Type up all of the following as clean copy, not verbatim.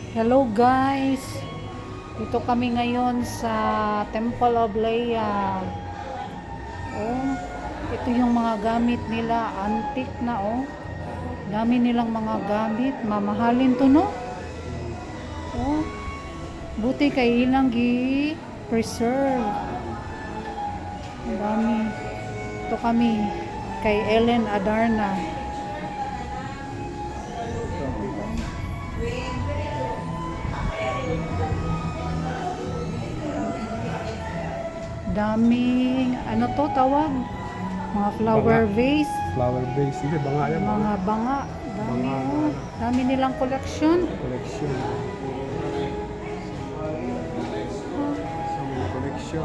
Hello guys! Dito kami ngayon sa Temple of Leia. Oh, ito yung mga gamit nila, antique na oh. Dami nilang mga gamit, mamahalin to no? Oh, buti kay ilang gi-preserve. Dami. Ito kami kay Ellen Adarna. Daming ano to tawag? Mga flower Banga. vase, Flower base. Hindi, banga yan. mga banga. Dami Banga. oh. Dami nilang collection. Collection. So, may collection.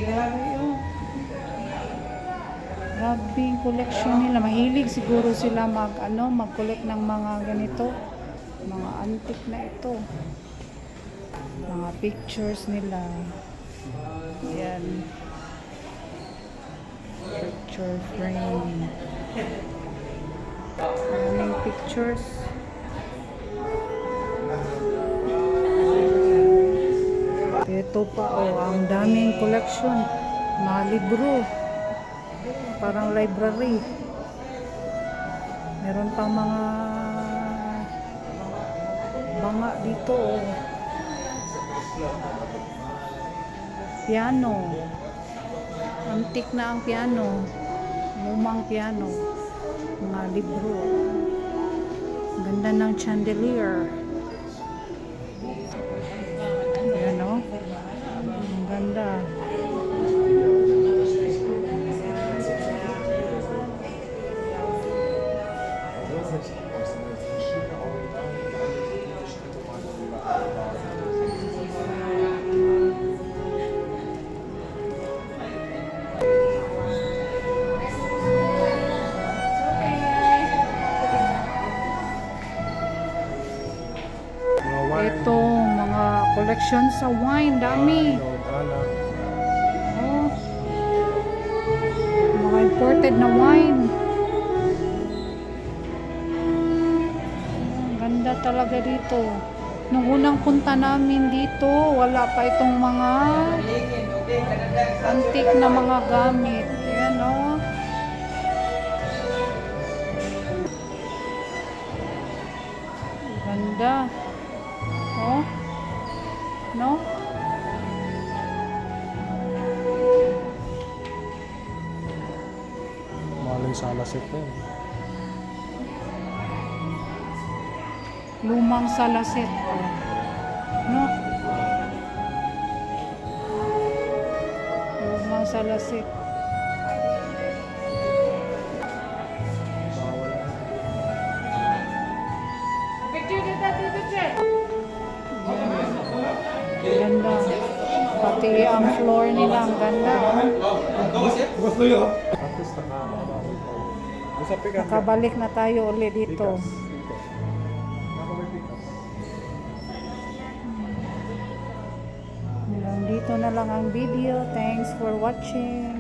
Grabe oh. Grabing collection nila. Mahilig siguro sila mag-collect ng mga ganito. Mga antique na ito. Mga pictures nila. Ayan. Picture frame. Maraming pictures. Ito pa oh, ang daming collection. Mga libro. Parang library. Meron pang mga banga dito oh. Piano. Antique na ang piano. Lumang piano. Mga libro. Ganda ng chandelier. Ayan o. Ang ganda. Mga wine. Ito, mga collection sa wine. Dami. Alak. Oh. Mga imported na wine. Ang ganda talaga dito. Nung unang punta namin dito, wala pa itong mga antique na mga gamit. Ayan oh. Ganda. Oh. No? Malay Salaset na yun. Lumang salaset. Oh. No? Lumang salaset. Ganda. Pati ang floor nila, ang ganda. Gusto yun? Tapos naka... Nakabalik na tayo ulit dito. Hanggang dito na lang ang video. Thanks for watching.